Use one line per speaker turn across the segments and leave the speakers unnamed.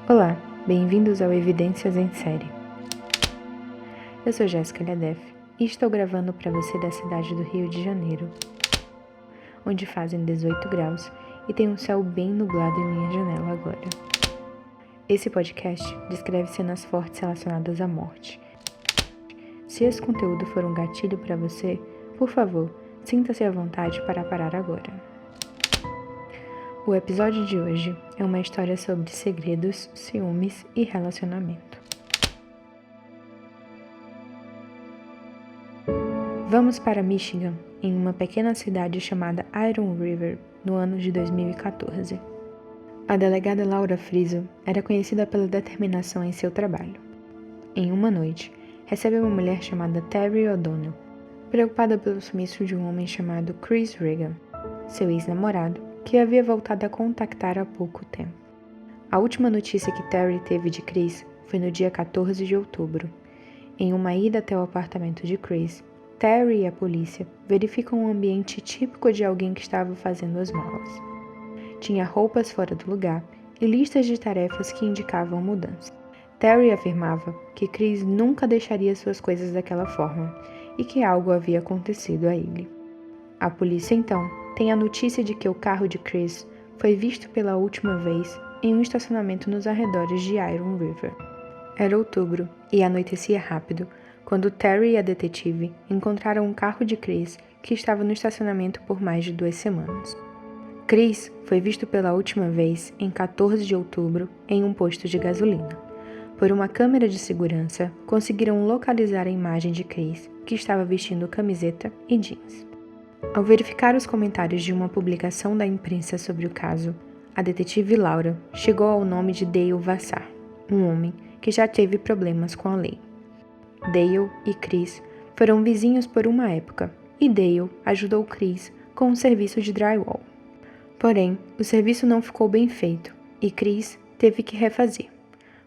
Olá, bem-vindos ao Evidências em Série. Eu sou Jéssica Liadef e estou gravando para você da cidade do Rio de Janeiro, onde fazem 18 graus e tem um céu bem nublado em minha janela agora. Esse podcast descreve cenas fortes relacionadas à morte. Se esse conteúdo for um gatilho para você, por favor, sinta-se à vontade para parar agora. O episódio de hoje é uma história sobre segredos, ciúmes e relacionamento. Vamos para Michigan, em uma pequena cidade chamada Iron River, no ano de 2014. A delegada Laura Friso era conhecida pela determinação em seu trabalho. Em uma noite, recebe uma mulher chamada Terry O'Donnell, preocupada pelo sumiço de um homem chamado Chris Regan, seu ex-namorado, que havia voltado a contactar há pouco tempo. A última notícia que Terry teve de Chris foi no dia 14 de outubro. Em uma ida até o apartamento de Chris, Terry e a polícia verificam um ambiente típico de alguém que estava fazendo as malas. Tinha roupas fora do lugar e listas de tarefas que indicavam mudança. Terry afirmava que Chris nunca deixaria suas coisas daquela forma e que algo havia acontecido a ele. A polícia, então, tem a notícia de que o carro de Chris foi visto pela última vez em um estacionamento nos arredores de Iron River. Era outubro e anoitecia rápido, quando Terry e a detetive encontraram um carro de Chris que estava no estacionamento por mais de 2 semanas. Chris foi visto pela última vez em 14 de outubro em um posto de gasolina. Por uma câmera de segurança, conseguiram localizar a imagem de Chris, que estava vestindo camiseta e jeans. Ao verificar os comentários de uma publicação da imprensa sobre o caso, a detetive Laura chegou ao nome de Dale Vassar, um homem que já teve problemas com a lei. Dale e Chris foram vizinhos por uma época, e Dale ajudou Chris com um serviço de drywall. Porém, o serviço não ficou bem feito, e Chris teve que refazer.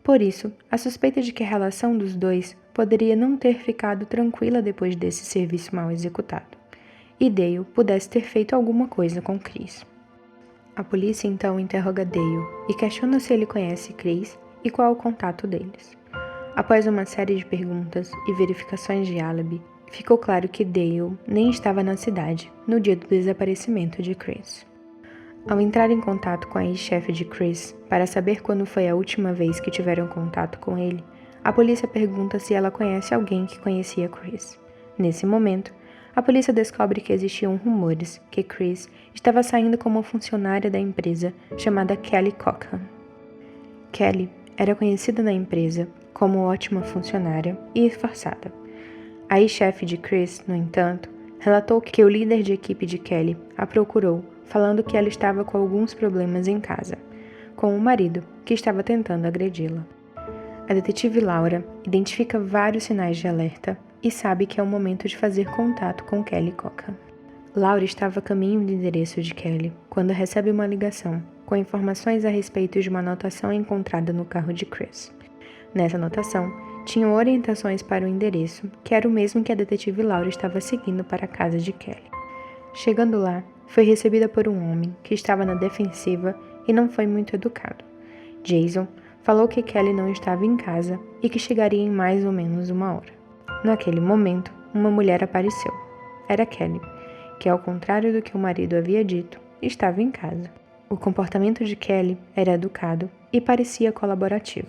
Por isso, a suspeita de que a relação dos dois poderia não ter ficado tranquila depois desse serviço mal executado, e Dale pudesse ter feito alguma coisa com Chris. A polícia então interroga Dale e questiona se ele conhece Chris e qual o contato deles. Após uma série de perguntas e verificações de álibi, ficou claro que Dale nem estava na cidade no dia do desaparecimento de Chris. Ao entrar em contato com a ex-chefe de Chris para saber quando foi a última vez que tiveram contato com ele, a polícia pergunta se ela conhece alguém que conhecia Chris. Nesse momento, a polícia descobre que existiam rumores que Chris estava saindo com uma funcionária da empresa chamada Kelly Cochran. Kelly era conhecida na empresa como ótima funcionária e esforçada. A ex-chefe de Chris, no entanto, relatou que o líder de equipe de Kelly a procurou, falando que ela estava com alguns problemas em casa, com o marido que estava tentando agredi-la. A detetive Laura identifica vários sinais de alerta e sabe que é o momento de fazer contato com Kelly Cochran. Laura estava a caminho do endereço de Kelly quando recebe uma ligação com informações a respeito de uma anotação encontrada no carro de Chris. Nessa anotação, tinham orientações para o endereço, que era o mesmo que a detetive Laura estava seguindo para a casa de Kelly. Chegando lá, foi recebida por um homem que estava na defensiva e não foi muito educado. Jason falou que Kelly não estava em casa e que chegaria em mais ou menos 1 hora. Naquele momento, uma mulher apareceu. Era Kelly, que, ao contrário do que o marido havia dito, estava em casa. O comportamento de Kelly era educado e parecia colaborativo.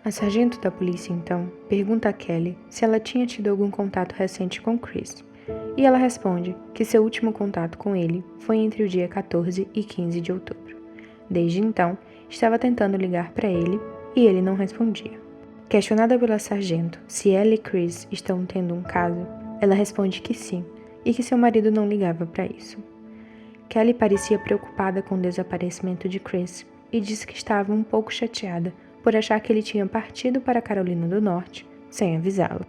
A sargento da polícia, então, pergunta a Kelly se ela tinha tido algum contato recente com Chris, e ela responde que seu último contato com ele foi entre o dia 14 e 15 de outubro. Desde então, estava tentando ligar para ele e ele não respondia. Questionada pela sargento se ela e Chris estão tendo um caso, ela responde que sim e que seu marido não ligava para isso. Kelly parecia preocupada com o desaparecimento de Chris e disse que estava um pouco chateada por achar que ele tinha partido para a Carolina do Norte sem avisá-la.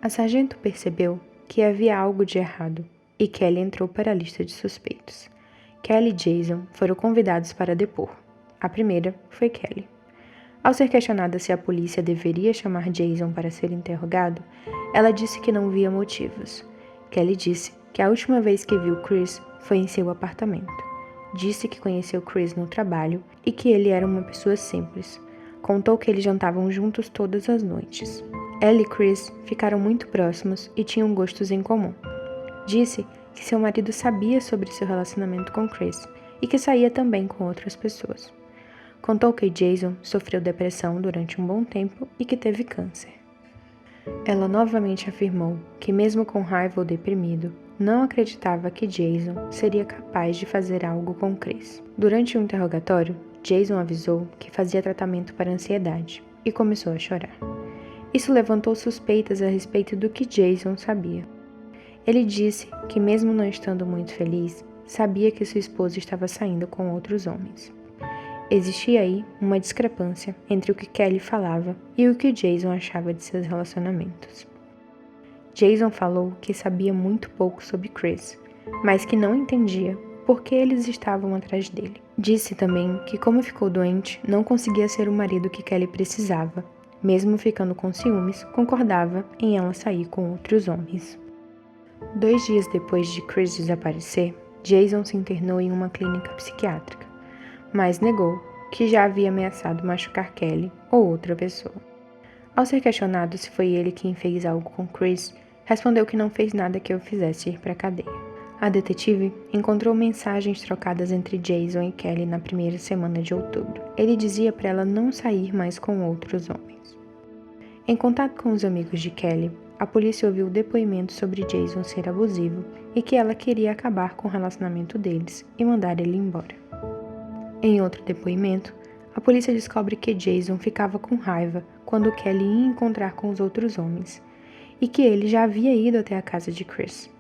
A sargento percebeu que havia algo de errado e Kelly entrou para a lista de suspeitos. Kelly e Jason foram convidados para depor. A primeira foi Kelly. Ao ser questionada se a polícia deveria chamar Jason para ser interrogado, ela disse que não via motivos. Kelly disse que a última vez que viu Chris foi em seu apartamento. Disse que conheceu Chris no trabalho e que ele era uma pessoa simples. contou que eles jantavam juntos todas as noites. Ela e Chris ficaram muito próximos e tinham gostos em comum. Disse que seu marido sabia sobre seu relacionamento com Chris e que saía também com outras pessoas. Contou que Jason sofreu depressão durante um bom tempo e que teve câncer. Ela novamente afirmou que, mesmo com raiva ou deprimido, não acreditava que Jason seria capaz de fazer algo com Chris. Durante um interrogatório, Jason avisou que fazia tratamento para ansiedade e começou a chorar. Isso levantou suspeitas a respeito do que Jason sabia. Ele disse que, mesmo não estando muito feliz, sabia que sua esposa estava saindo com outros homens. Existia aí uma discrepância entre o que Kelly falava e o que Jason achava de seus relacionamentos. Jason falou que sabia muito pouco sobre Chris, mas que não entendia por que eles estavam atrás dele. Disse também que, como ficou doente, não conseguia ser o marido que Kelly precisava. Mesmo ficando com ciúmes, concordava em ela sair com outros homens. 2 dias depois de Chris desaparecer, Jason se internou em uma clínica psiquiátrica, mas negou que já havia ameaçado machucar Kelly ou outra pessoa. Ao ser questionado se foi ele quem fez algo com Chris, respondeu que não fez nada que o fizesse ir para a cadeia. A detetive encontrou mensagens trocadas entre Jason e Kelly na primeira semana de outubro. Ele dizia para ela não sair mais com outros homens. Em contato com os amigos de Kelly, a polícia ouviu depoimentos sobre Jason ser abusivo e que ela queria acabar com o relacionamento deles e mandar ele embora. Em outro depoimento, a polícia descobre que Jason ficava com raiva quando Kelly ia encontrar com os outros homens e que ele já havia ido até a casa de Chris.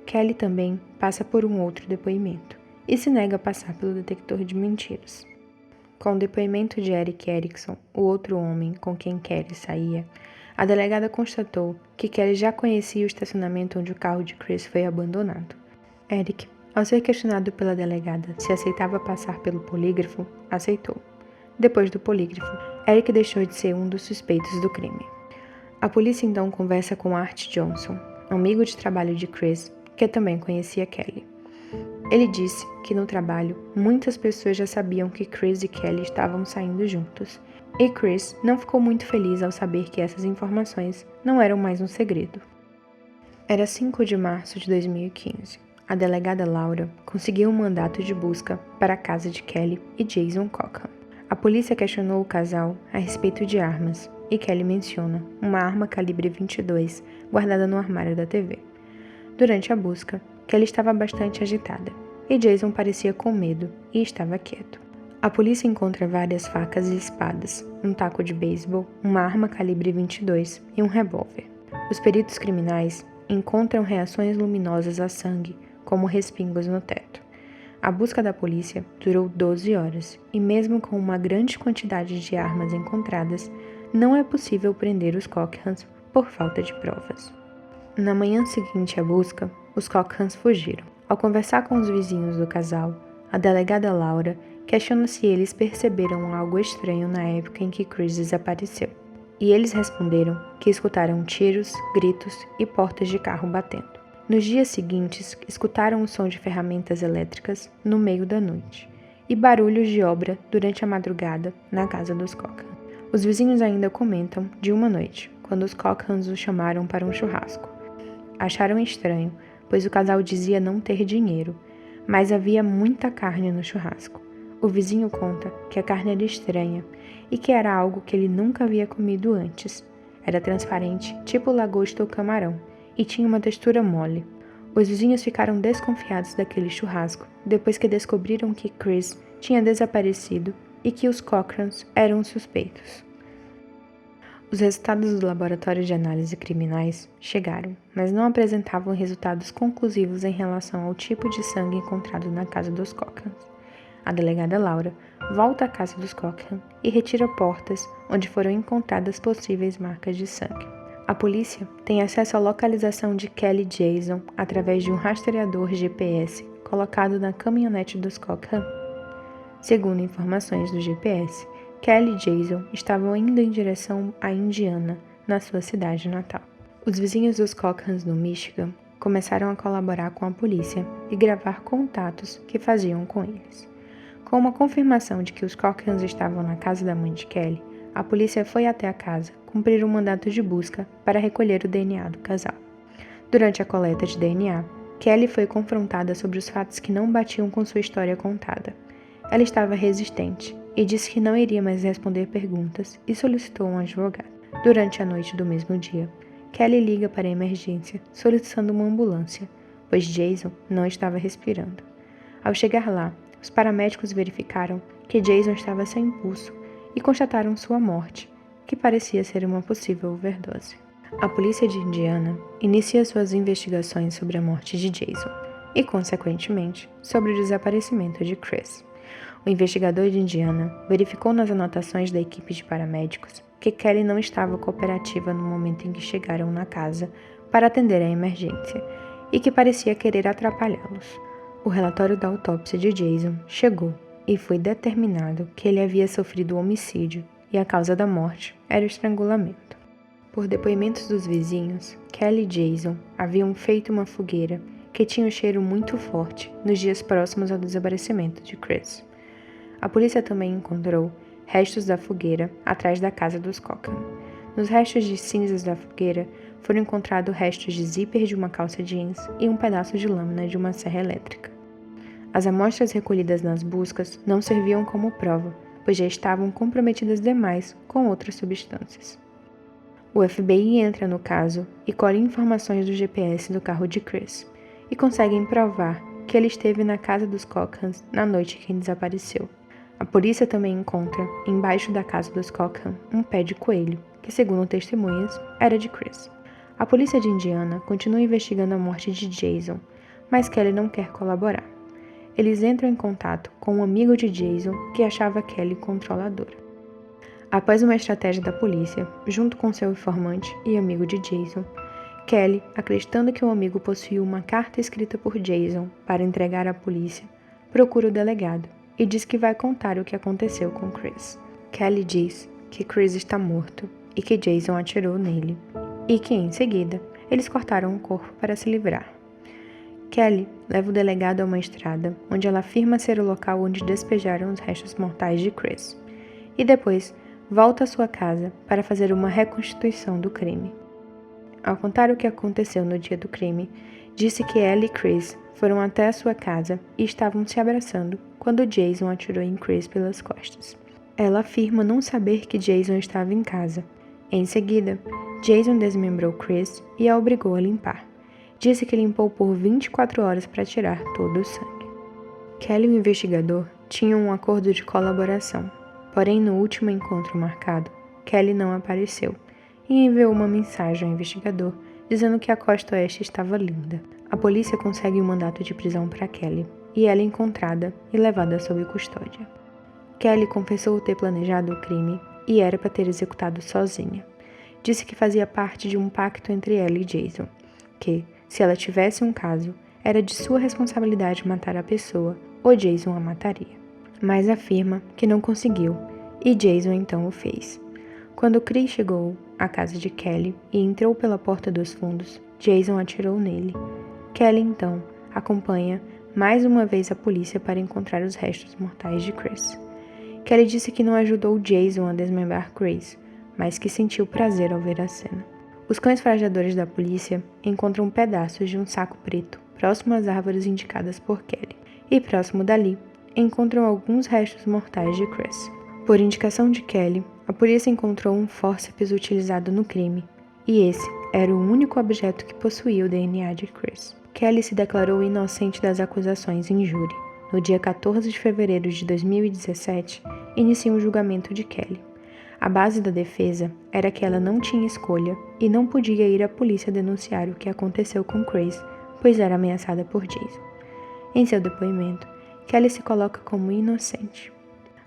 Kelly também passa por um outro depoimento e se nega a passar pelo detector de mentiras. Com o depoimento de Eric Erickson, o outro homem com quem Kelly saía, a delegada constatou que Kelly já conhecia o estacionamento onde o carro de Chris foi abandonado. Eric, ao ser questionado pela delegada se aceitava passar pelo polígrafo, aceitou. Depois do polígrafo, Eric deixou de ser um dos suspeitos do crime. A polícia então conversa com Art Johnson, amigo de trabalho de Chris, que também conhecia Kelly. Ele disse que no trabalho, muitas pessoas já sabiam que Chris e Kelly estavam saindo juntos, e Chris não ficou muito feliz ao saber que essas informações não eram mais um segredo. Era 5 de março de 2015. A delegada Laura conseguiu um mandato de busca para a casa de Kelly e Jason Cockham. A polícia questionou o casal a respeito de armas, e Kelly menciona uma arma calibre 22 guardada no armário da TV. Durante a busca, Kelly estava bastante agitada, e Jason parecia com medo e estava quieto. A polícia encontra várias facas e espadas, um taco de beisebol, uma arma calibre 22 e um revólver. Os peritos criminais encontram reações luminosas a sangue, como respingos no teto. A busca da polícia durou 12 horas, e mesmo com uma grande quantidade de armas encontradas, não é possível prender os Cockhams por falta de provas. Na manhã seguinte à busca, os Cockhams fugiram. Ao conversar com os vizinhos do casal, a delegada Laura questiona se eles perceberam algo estranho na época em que Chris desapareceu. E eles responderam que escutaram tiros, gritos e portas de carro batendo. Nos dias seguintes, escutaram o som de ferramentas elétricas no meio da noite e barulhos de obra durante a madrugada na casa dos Cockham. Os vizinhos ainda comentam de uma noite, quando os Cockhams os chamaram para um churrasco. Acharam estranho, pois o casal dizia não ter dinheiro, mas havia muita carne no churrasco. O vizinho conta que a carne era estranha e que era algo que ele nunca havia comido antes. Era transparente, tipo lagosta ou camarão, e tinha uma textura mole. Os vizinhos ficaram desconfiados daquele churrasco depois que descobriram que Chris tinha desaparecido e que os Cochrans eram os suspeitos. Os resultados do laboratório de análise criminais chegaram, mas não apresentavam resultados conclusivos em relação ao tipo de sangue encontrado na casa dos Cochrans. A delegada Laura volta à casa dos Cockham e retira portas onde foram encontradas possíveis marcas de sangue. A polícia tem acesso à localização de Kelly e Jason através de um rastreador GPS colocado na caminhonete dos Cockham. Segundo informações do GPS, Kelly e Jason estavam indo em direção à Indiana, na sua cidade natal. Os vizinhos dos Cockhams no Michigan começaram a colaborar com a polícia e gravar contatos que faziam com eles. Com uma confirmação de que os Cockhams estavam na casa da mãe de Kelly, a polícia foi até a casa cumprir um mandato de busca para recolher o DNA do casal. Durante a coleta de DNA, Kelly foi confrontada sobre os fatos que não batiam com sua história contada. Ela estava resistente e disse que não iria mais responder perguntas e solicitou um advogado. Durante a noite do mesmo dia, Kelly liga para a emergência solicitando uma ambulância, pois Jason não estava respirando. Ao chegar lá, os paramédicos verificaram que Jason estava sem pulso e constataram sua morte, que parecia ser uma possível overdose. A polícia de Indiana inicia suas investigações sobre a morte de Jason e, consequentemente, sobre o desaparecimento de Chris. O investigador de Indiana verificou nas anotações da equipe de paramédicos que Kelly não estava cooperativa no momento em que chegaram na casa para atender a emergência e que parecia querer atrapalhá-los. O relatório da autópsia de Jason chegou e foi determinado que ele havia sofrido homicídio e a causa da morte era o estrangulamento. Por depoimentos dos vizinhos, Kelly e Jason haviam feito uma fogueira que tinha um cheiro muito forte nos dias próximos ao desaparecimento de Chris. A polícia também encontrou restos da fogueira atrás da casa dos Cochran. Nos restos de cinzas da fogueira foram encontrados restos de zíper de uma calça jeans e um pedaço de lâmina de uma serra elétrica. As amostras recolhidas nas buscas não serviam como prova, pois já estavam comprometidas demais com outras substâncias. O FBI entra no caso e colhe informações do GPS do carro de Chris e conseguem provar que ele esteve na casa dos Cochrans na noite que ele desapareceu. A polícia também encontra, embaixo da casa dos Cochran, um pé de coelho, que, segundo testemunhas, era de Chris. A polícia de Indiana continua investigando a morte de Jason, mas Kelly não quer colaborar. Eles entram em contato com um amigo de Jason que achava Kelly controladora. Após uma estratégia da polícia, junto com seu informante e amigo de Jason, Kelly, acreditando que o amigo possuía uma carta escrita por Jason para entregar à polícia, procura o delegado e diz que vai contar o que aconteceu com Chris. Kelly diz que Chris está morto e que Jason atirou nele, e que, em seguida, eles cortaram o corpo para se livrar. Kelly leva o delegado a uma estrada, onde ela afirma ser o local onde despejaram os restos mortais de Chris, e depois volta à sua casa para fazer uma reconstituição do crime. Ao contar o que aconteceu no dia do crime, disse que ela e Chris foram até a sua casa e estavam se abraçando quando Jason atirou em Chris pelas costas. Ela afirma não saber que Jason estava em casa. Em seguida, Jason desmembrou Chris e a obrigou a limpar. Disse que limpou por 24 horas para tirar todo o sangue. Kelly e o investigador tinham um acordo de colaboração. Porém, no último encontro marcado, Kelly não apareceu e enviou uma mensagem ao investigador dizendo que a costa oeste estava linda. A polícia consegue um mandato de prisão para Kelly e ela é encontrada e levada sob custódia. Kelly confessou ter planejado o crime e era para ter executado sozinha. Disse que fazia parte de um pacto entre ela e Jason, que, se ela tivesse um caso, era de sua responsabilidade matar a pessoa ou Jason a mataria. Mas afirma que não conseguiu, e Jason então o fez. Quando Chris chegou à casa de Kelly e entrou pela porta dos fundos, Jason atirou nele. Kelly então acompanha mais uma vez a polícia para encontrar os restos mortais de Chris. Kelly disse que não ajudou Jason a desmembrar Chris, mas que sentiu prazer ao ver a cena. Os cães farejadores da polícia encontram pedaços de um saco preto próximo às árvores indicadas por Kelly, e próximo dali encontram alguns restos mortais de Chris. Por indicação de Kelly, a polícia encontrou um fórceps utilizado no crime, e esse era o único objeto que possuía o DNA de Chris. Kelly se declarou inocente das acusações em júri. No dia 14 de fevereiro de 2017, inicia um julgamento de Kelly. A base da defesa era que ela não tinha escolha e não podia ir à polícia denunciar o que aconteceu com Chris, pois era ameaçada por Jason. Em seu depoimento, Kelly se coloca como inocente.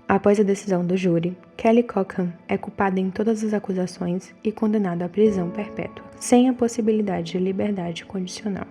Após a decisão do júri, Kelly Cochran é culpada em todas as acusações e condenada à prisão perpétua, sem a possibilidade de liberdade condicional.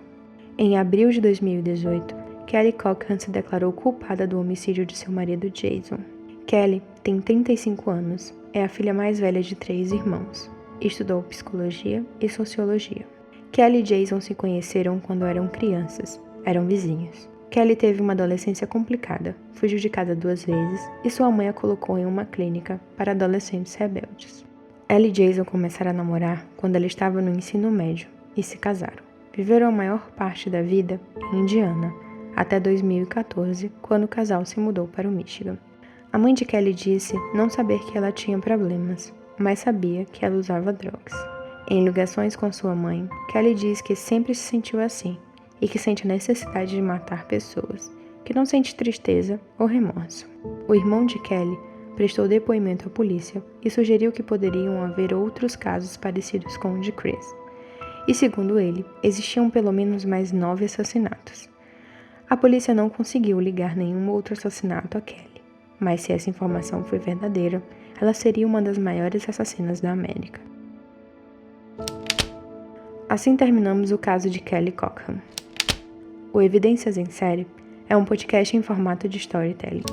Em abril de 2018, Kelly Cochran se declarou culpada do homicídio de seu marido Jason. Kelly tem 35 anos, é a filha mais velha de 3 irmãos. Estudou psicologia e sociologia. Kelly e Jason se conheceram quando eram crianças, eram vizinhos. Kelly teve uma adolescência complicada, fugiu de casa 2 vezes e sua mãe a colocou em uma clínica para adolescentes rebeldes. Ela e Jason começaram a namorar quando ela estava no ensino médio e se casaram. Viveram a maior parte da vida em Indiana, até 2014, quando o casal se mudou para o Michigan. A mãe de Kelly disse não saber que ela tinha problemas, mas sabia que ela usava drogas. Em ligações com sua mãe, Kelly diz que sempre se sentiu assim e que sente a necessidade de matar pessoas, que não sente tristeza ou remorso. O irmão de Kelly prestou depoimento à polícia e sugeriu que poderiam haver outros casos parecidos com o de Chris. E segundo ele, existiam pelo menos mais 9 assassinatos. A polícia não conseguiu ligar nenhum outro assassinato a Kelly, mas se essa informação foi verdadeira, ela seria uma das maiores assassinas da América. Assim terminamos o caso de Kelly Cochrane. O Evidências em Série é um podcast em formato de storytelling.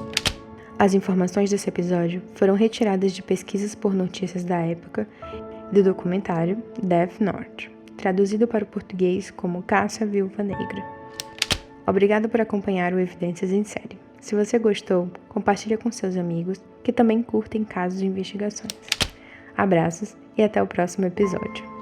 As informações desse episódio foram retiradas de pesquisas por notícias da época e do documentário Death North, traduzido para o português como Caça à Viúva Negra. Obrigada por acompanhar o Evidências em Série. Se você gostou, compartilhe com seus amigos que também curtem casos de investigações. Abraços e até o próximo episódio.